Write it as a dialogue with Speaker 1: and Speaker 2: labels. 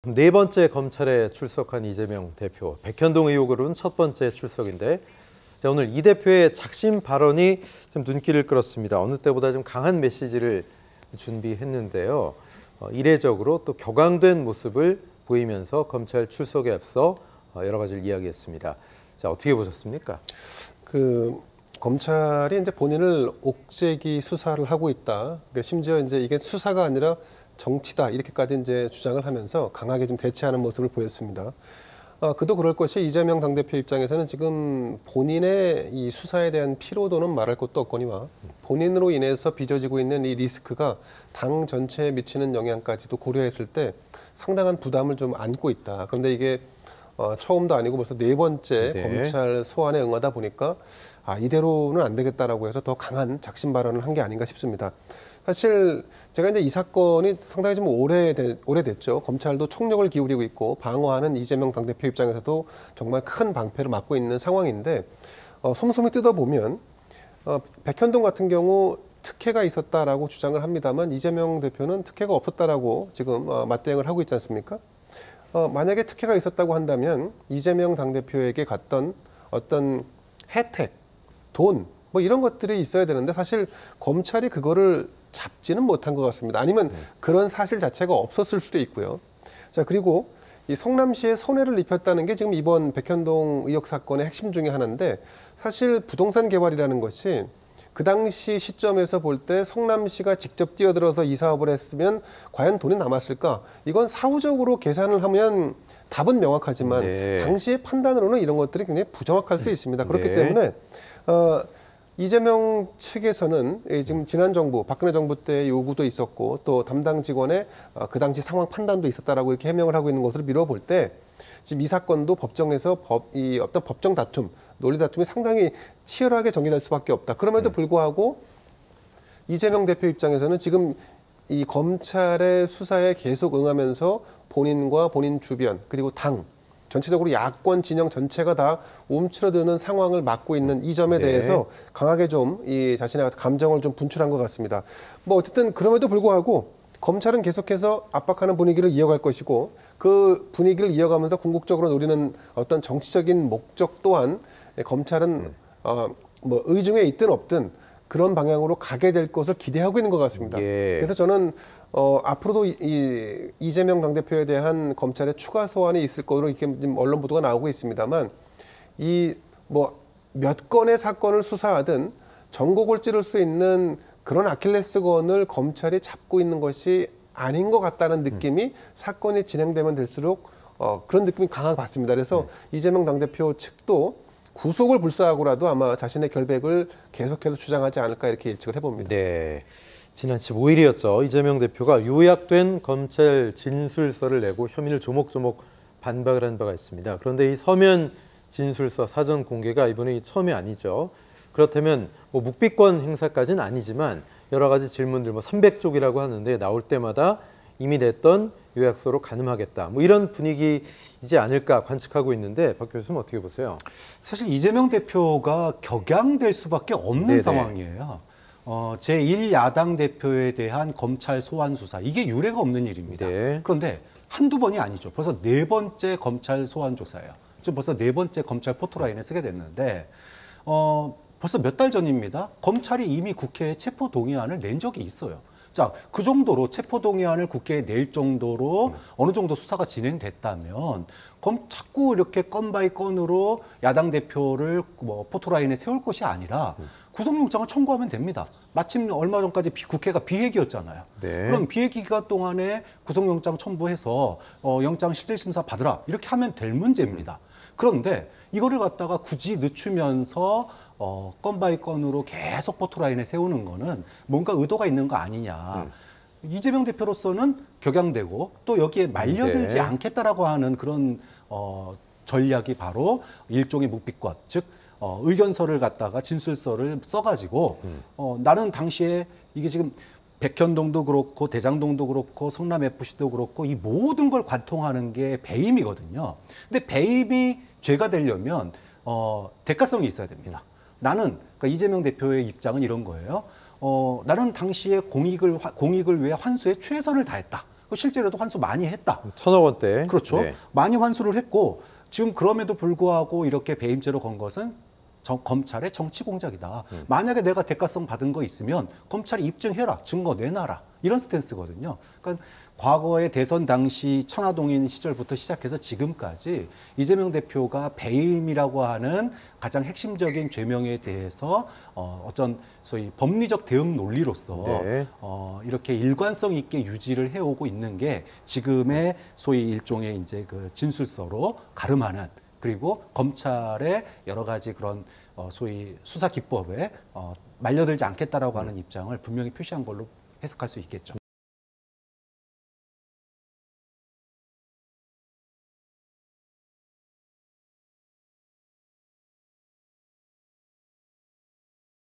Speaker 1: 네 번째 검찰에 출석한 이재명 대표, 백현동 의혹으로는 첫 번째 출석인데, 자, 오늘 이 대표의 작심 발언이 좀 눈길을 끌었습니다. 어느 때보다 좀 강한 메시지를 준비했는데요. 이례적으로 또 격앙된 모습을 보이면서 검찰 출석에 앞서 여러 가지를 이야기했습니다. 자, 어떻게 보셨습니까?
Speaker 2: 검찰이 이제 본인을 옥죄기 수사를 하고 있다. 그러니까 심지어 이제 이게 수사가 아니라 정치다 이렇게까지 이제 주장을 하면서 강하게 좀 대치하는 모습을 보였습니다. 그도 그럴 것이 이재명 당대표 입장에서는 지금 본인의 이 수사에 대한 피로도는 말할 것도 없거니와 본인으로 인해서 빚어지고 있는 이 리스크가 당 전체에 미치는 영향까지도 고려했을 때 상당한 부담을 좀 안고 있다. 그런데 이게 처음도 아니고 벌써 네 번째 검찰 소환에 응하다 보니까 이대로는 안 되겠다라고 해서 더 강한 작심 발언을 한 게 아닌가 싶습니다. 사실 제가 이제 이 사건이 상당히 좀 오래됐죠. 검찰도 총력을 기울이고 있고 방어하는 이재명 당대표 입장에서도 정말 큰 방패를 맞고 있는 상황인데 솜솜히 뜯어보면 백현동 같은 경우 특혜가 있었다라고 주장을 합니다만 이재명 대표는 특혜가 없었다라고 지금 맞대응을 하고 있지 않습니까? 만약에 특혜가 있었다고 한다면 이재명 당대표에게 갔던 어떤 혜택, 돈, 뭐 이런 것들이 있어야 되는데 사실 검찰이 그거를 잡지는 못한 것 같습니다. 아니면 그런 사실 자체가 없었을 수도 있고요. 자, 그리고 이 성남시에 손해를 입혔다는 게 지금 이번 백현동 의혹 사건의 핵심 중에 하나인데 사실 부동산 개발이라는 것이 그 당시 시점에서 볼 때 성남시가 직접 뛰어들어서 이 사업을 했으면 과연 돈이 남았을까? 이건 사후적으로 계산을 하면 답은 명확하지만 당시의 판단으로는 이런 것들이 굉장히 부정확할 수 있습니다. 그렇기 때문에 이재명 측에서는 지금 지난 정부, 박근혜 정부 때 요구도 있었고 또 담당 직원의 그 당시 상황 판단도 있었다라고 이렇게 해명을 하고 있는 것으로 미뤄볼 때 지금 이 사건도 법정에서 어떤 법정 다툼, 논리 다툼이 상당히 치열하게 전개될 수밖에 없다. 그럼에도 불구하고 이재명 대표 입장에서는 지금 이 검찰의 수사에 계속 응하면서 본인과 본인 주변 그리고 당 전체적으로 야권 진영 전체가 다 움츠러드는 상황을 맞고 있는 이 점에 대해서 강하게 좀 이 자신의 감정을 좀 분출한 것 같습니다. 뭐 어쨌든 그럼에도 불구하고 검찰은 계속해서 압박하는 분위기를 이어갈 것이고 그 분위기를 이어가면서 궁극적으로 노리는 어떤 정치적인 목적 또한 검찰은 뭐 의중에 있든 없든 그런 방향으로 가게 될 것을 기대하고 있는 것 같습니다. 그래서 저는 앞으로도 이재명 당대표에 대한 검찰의 추가 소환이 있을 것으로 이렇게 지금 언론 보도가 나오고 있습니다만 이 뭐 몇 건의 사건을 수사하든 전곡을 찌를 수 있는 그런 아킬레스건을 검찰이 잡고 있는 것이 아닌 것 같다는 느낌이 사건이 진행되면 될수록 그런 느낌이 강하게 받습니다. 그래서 이재명 당대표 측도 구속을 불사하고라도 아마 자신의 결백을 계속해서 주장하지 않을까 이렇게 예측을 해봅니다.
Speaker 1: 네. 지난 15일이었죠. 이재명 대표가 요약된 검찰 진술서를 내고 혐의를 조목조목 반박을 한 바가 있습니다. 그런데 이 서면 진술서 사전 공개가 이번이 처음이 아니죠. 그렇다면 뭐 묵비권 행사까지는 아니지만 여러 가지 질문들 뭐 300쪽이라고 하는데 나올 때마다 이미 냈던 요약서로 가늠하겠다. 뭐 이런 분위기이지 않을까 관측하고 있는데 박 교수님 어떻게 보세요?
Speaker 3: 사실 이재명 대표가 격양될 수밖에 없는 상황이에요. 제1야당 대표에 대한 검찰 소환 수사 이게 유례가 없는 일입니다. 그런데 한두 번이 아니죠. 벌써 네 번째 검찰 소환 조사예요. 지금 벌써 네 번째 검찰 포토라인에 쓰게 됐는데 벌써 몇 달 전입니다. 검찰이 이미 국회에 체포동의안을 낸 적이 있어요. 자, 그 정도로 체포동의안을 국회에 낼 정도로 어느 정도 수사가 진행됐다면 자꾸 이렇게 건 바이 건으로 야당 대표를 뭐 포토라인에 세울 것이 아니라 구속영장을 청구하면 됩니다. 마침 얼마 전까지 국회가 비회기였잖아요. 그럼 비회기 기간 동안에 구속영장 첨부해서 영장 실질심사 받으라 이렇게 하면 될 문제입니다. 그런데 이거를 갖다가 굳이 늦추면서 건 바이 건으로 계속 포토라인에 세우는 거는 뭔가 의도가 있는 거 아니냐. 이재명 대표로서는 격양되고 또 여기에 말려들지 않겠다라고 하는 그런 전략이 바로 일종의 묵비권, 즉 의견서를 갖다가 진술서를 써가지고 나는 당시에 이게 지금 백현동도 그렇고 대장동도 그렇고 성남FC도 그렇고 이 모든 걸 관통하는 게 배임이거든요. 근데 배임이 죄가 되려면 대가성이 있어야 됩니다. 나는 그러니까 이재명 대표의 입장은 이런 거예요. 나는 당시에 공익을 위해 환수에 최선을 다했다. 실제로도 환수 많이 했다.
Speaker 1: 1,000억 원대.
Speaker 3: 그렇죠.
Speaker 1: 네.
Speaker 3: 많이 환수를 했고 지금 그럼에도 불구하고 이렇게 배임죄로 건 것은 검찰의 정치 공작이다. 만약에 내가 대가성 받은 거 있으면 검찰이 입증해라, 증거 내놔라 이런 스탠스거든요. 그러니까 과거에 대선 당시 천하동인 시절부터 시작해서 지금까지 이재명 대표가 배임이라고 하는 가장 핵심적인 죄명에 대해서 어떤 소위 법리적 대응 논리로서
Speaker 1: 네.
Speaker 3: 이렇게 일관성 있게 유지를 해오고 있는 게 지금의 소위 일종의 이제 그 진술서로 가름하는 그리고 검찰의 여러 가지 그런 소위 수사 기법에 말려들지 않겠다라고 하는 입장을 분명히 표시한 걸로 해석할 수 있겠죠.